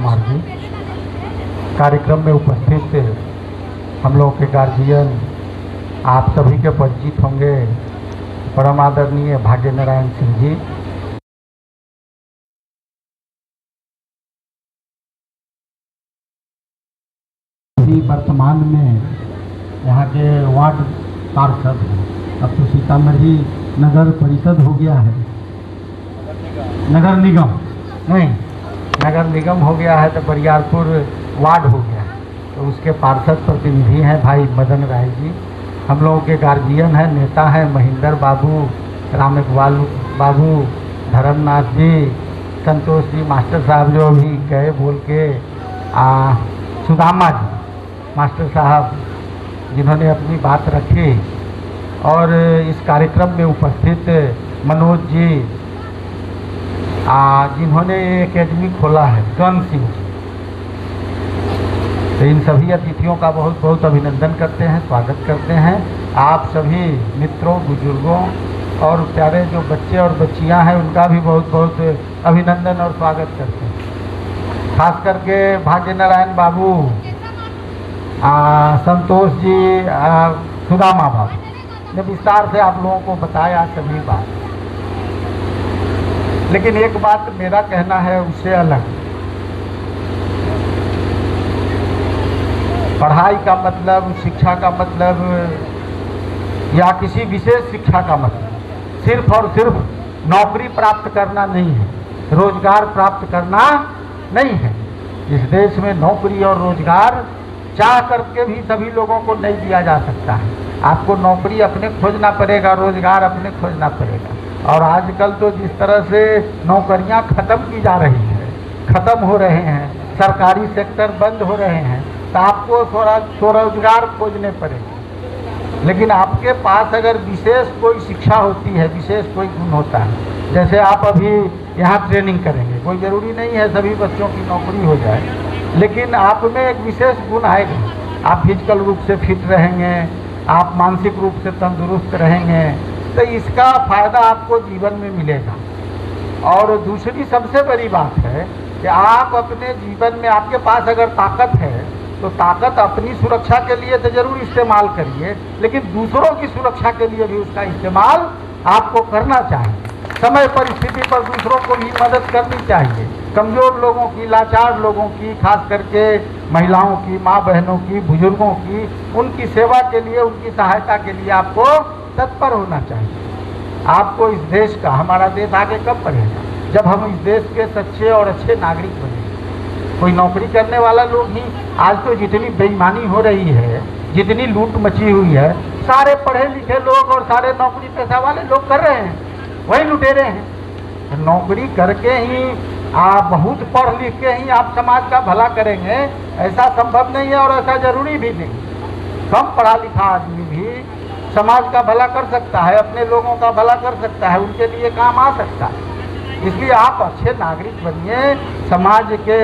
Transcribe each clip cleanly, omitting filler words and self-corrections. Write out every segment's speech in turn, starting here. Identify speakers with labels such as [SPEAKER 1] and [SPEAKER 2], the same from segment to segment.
[SPEAKER 1] कुमार जी। कार्यक्रम में उपस्थित हम लोग के गार्जियन आप सभी के परिचित होंगे, परम आदरणीय भाग्य नारायण सिंह जी। अभी वर्तमान में यहाँ के वार्ड पार्षद हैं। अब तो सीतामढ़ी नगर परिषद हो गया है, नगर निगम नहीं, नगर निगम हो गया है तो बरियारपुर वार्ड हो गया है। तो उसके पार्षद प्रतिनिधि हैं भाई मदन राय जी। हम लोगों के गार्जियन हैं, नेता हैं महेंद्र बाबू, राम इकबाल बाबू, धर्मनाथ जी, संतोष जी मास्टर साहब जो अभी गए बोल के, सुदामा जी मास्टर साहब जिन्होंने अपनी बात रखी, और इस कार्यक्रम में उपस्थित मनोज जी जिन्होंने एकेडमी खोला है, कर्ण सिंह जी। तो इन सभी अतिथियों का बहुत बहुत अभिनंदन करते हैं, स्वागत करते हैं। आप सभी मित्रों, बुजुर्गों और प्यारे जो बच्चे और बच्चियां हैं उनका भी बहुत बहुत अभिनंदन और स्वागत करते हैं। खास करके भाग्य नारायण बाबू, संतोष जी, सुदामा बाबू ने विस्तार से आप लोगों को बताया सभी बात। लेकिन एक बात मेरा कहना है उससे अलग। पढ़ाई का मतलब, शिक्षा का मतलब या किसी विशेष शिक्षा का मतलब सिर्फ और सिर्फ नौकरी प्राप्त करना नहीं है, रोजगार प्राप्त करना नहीं है। इस देश में नौकरी और रोजगार चाह करके भी सभी लोगों को नहीं दिया जा सकता है। आपको नौकरी अपने खोजना पड़ेगा, रोजगार अपने खोजना पड़ेगा। और आजकल तो जिस तरह से नौकरियां खत्म की जा रही है, खत्म हो रहे हैं, सरकारी सेक्टर बंद हो रहे हैं, तो आपको स्वरोजगार खोजने पड़ेंगे। लेकिन आपके पास अगर विशेष कोई शिक्षा होती है, विशेष कोई गुण होता है, जैसे आप अभी यहाँ ट्रेनिंग करेंगे, कोई ज़रूरी नहीं है सभी बच्चों की नौकरी हो जाए, लेकिन आप में एक विशेष गुण आएगा। आप फिजिकल रूप से फिट रहेंगे, आप मानसिक रूप से तंदुरुस्त रहेंगे, तो इसका फ़ायदा आपको जीवन में मिलेगा। और दूसरी सबसे बड़ी बात है कि आप अपने जीवन में, आपके पास अगर ताकत है तो ताकत अपनी सुरक्षा के लिए तो जरूर इस्तेमाल करिए, लेकिन दूसरों की सुरक्षा के लिए भी उसका इस्तेमाल आपको करना चाहिए। समय परिस्थिति पर दूसरों को भी मदद करनी चाहिए। कमज़ोर लोगों की, लाचार लोगों की, खास करके महिलाओं की, माँ बहनों की, बुजुर्गों की, उनकी सेवा के लिए, उनकी सहायता के लिए आपको तत्पर होना चाहिए। आपको इस देश का, हमारा देश आगे कब बढ़ेगा? जब हम इस देश के सच्चे और अच्छे नागरिक बनेंगे। कोई नौकरी करने वाला लोग ही, आज तो जितनी बेईमानी हो रही है, जितनी लूट मची हुई है, सारे पढ़े लिखे लोग और सारे नौकरी पेशा वाले लोग कर रहे हैं, वही लुटेरे हैं। नौकरी करके ही आप, बहुत पढ़ लिख के ही आप समाज का भला करेंगे, ऐसा संभव नहीं है और ऐसा जरूरी भी नहीं। कम पढ़ा लिखा आदमी भी समाज का भला कर सकता है, अपने लोगों का भला कर सकता है, उनके लिए काम आ सकता है। इसलिए आप अच्छे नागरिक बनिए, समाज के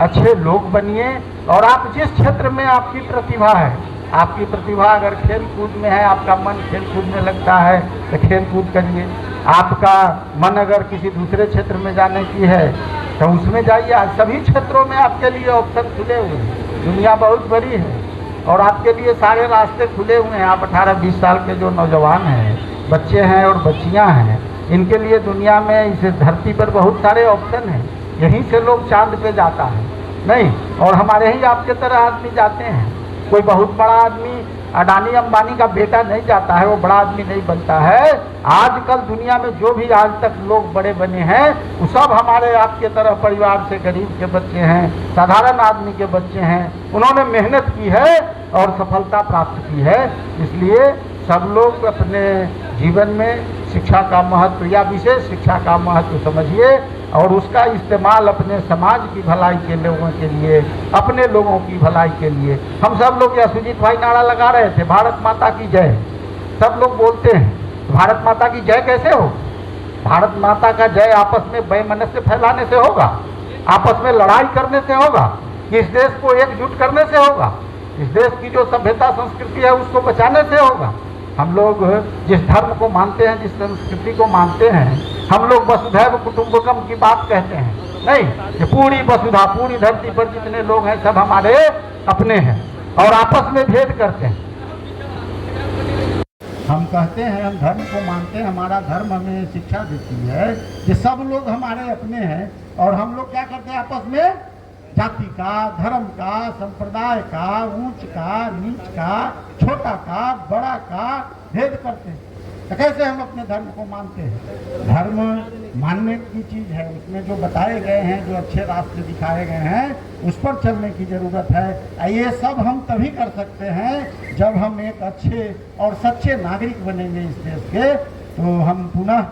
[SPEAKER 1] अच्छे लोग बनिए, और आप जिस क्षेत्र में आपकी प्रतिभा है, आपकी प्रतिभा अगर खेल कूद में है, आपका मन खेल कूद में लगता है तो खेल कूद करिए। आपका मन अगर किसी दूसरे क्षेत्र में जाने की है तो उसमें जाइए। आज सभी क्षेत्रों में आपके लिए ऑप्शन खुले हुए हैं। दुनिया बहुत बड़ी है और आपके लिए सारे रास्ते खुले हुए हैं। आप 18-20 साल के जो नौजवान हैं, बच्चे हैं और बच्चियां हैं, इनके लिए दुनिया में, इस धरती पर बहुत सारे ऑप्शन हैं। यहीं से लोग चांद पे जाता है नहीं, और हमारे ही आपके तरह आदमी जाते हैं। कोई बहुत बड़ा आदमी, अडानी अंबानी का बेटा नहीं जाता है, वो बड़ा आदमी नहीं बनता है। आजकल दुनिया में जो भी आज तक लोग बड़े बने हैं, वो सब हमारे आपके तरह परिवार से, गरीब के बच्चे हैं, साधारण आदमी के बच्चे हैं। उन्होंने मेहनत की है और सफलता प्राप्त की है। इसलिए सब लोग अपने जीवन में शिक्षा का महत्व या विशेष शिक्षा का महत्व समझिए और उसका इस्तेमाल अपने समाज की भलाई के लोगों के लिए, अपने लोगों की भलाई के लिए। हम सब लोग, या सुजीत भाई नारा लगा रहे थे, भारत माता की जय, सब लोग बोलते हैं। भारत माता की जय कैसे हो? भारत माता का जय आपस में वैमनस्य फैलाने से होगा, आपस में लड़ाई करने से होगा, इस देश को एकजुट करने से होगा, इस देश की जो सभ्यता संस्कृति है उसको बचाने से होगा। हम लोग जिस धर्म को मानते हैं, जिस संस्कृति को मानते हैं, हम लोग वसुधैव कुटुंबकम की बात कहते हैं। नहीं, ये पूरी वसुधा, पूरी धरती पर जितने लोग हैं सब हमारे अपने हैं और आपस में भेद करते हैं। हम कहते हैं हम धर्म को मानते हैं, हमारा धर्म हमें शिक्षा देती है कि सब लोग हमारे अपने हैं, और हम लोग क्या करते हैं आपस में जाति का, धर्म का, संप्रदाय का, ऊंच का, नीच का, छोटा का, बड़ा का भेद करते हैं। तो कैसे हम अपने धर्म को मानते हैं? धर्म मानने की चीज है, उसमें जो बताए गए हैं, जो अच्छे रास्ते दिखाए गए हैं, उस पर चलने की जरूरत है। ये सब हम तभी कर सकते हैं जब हम एक अच्छे और सच्चे नागरिक बनेंगे इस देश के। तो हम पुनः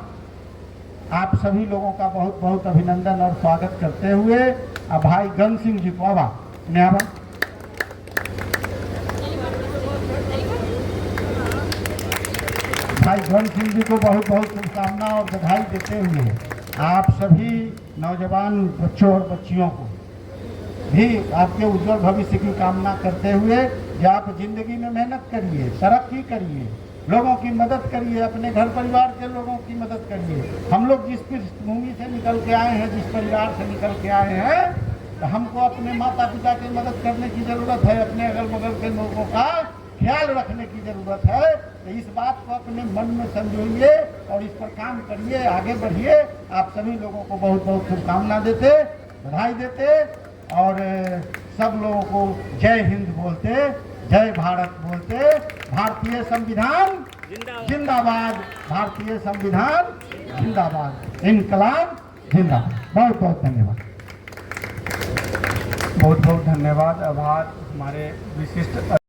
[SPEAKER 1] आप सभी लोगों का बहुत बहुत अभिनंदन और स्वागत करते हुए अब भाई गण सिंह जी को आवा भाई गण सिंह जी को बहुत बहुत शुभकामना और बधाई देते हुए आप सभी नौजवान बच्चों और बच्चियों को भी आपके उज्जवल भविष्य की कामना करते हुए कि आप जिंदगी में मेहनत करिए, तरक्की करिए, लोगों की मदद करिए, अपने घर परिवार के लोगों की मदद करिए। हम लोग जिस पृष्ठभूमि से निकल के आए हैं, जिस परिवार से निकल के आए हैं, तो हमको अपने माता पिता की मदद करने की जरूरत है, अपने अगल बगल के लोगों का ख्याल रखने की जरूरत है। तो इस बात को अपने मन में समझिए और इस पर काम करिए, आगे बढ़िए। आप सभी लोगों को बहुत बहुत शुभकामना देते, बधाई देते और सब लोगों को जय हिंद बोलते, जय भारत बोलते। भारतीय संविधान जिंदाबाद, भारतीय संविधान जिंदाबाद, इनकलाब जिंदाबाद। बहुत बहुत धन्यवाद। बहुत बहुत धन्यवाद। आभार हमारे विशिष्ट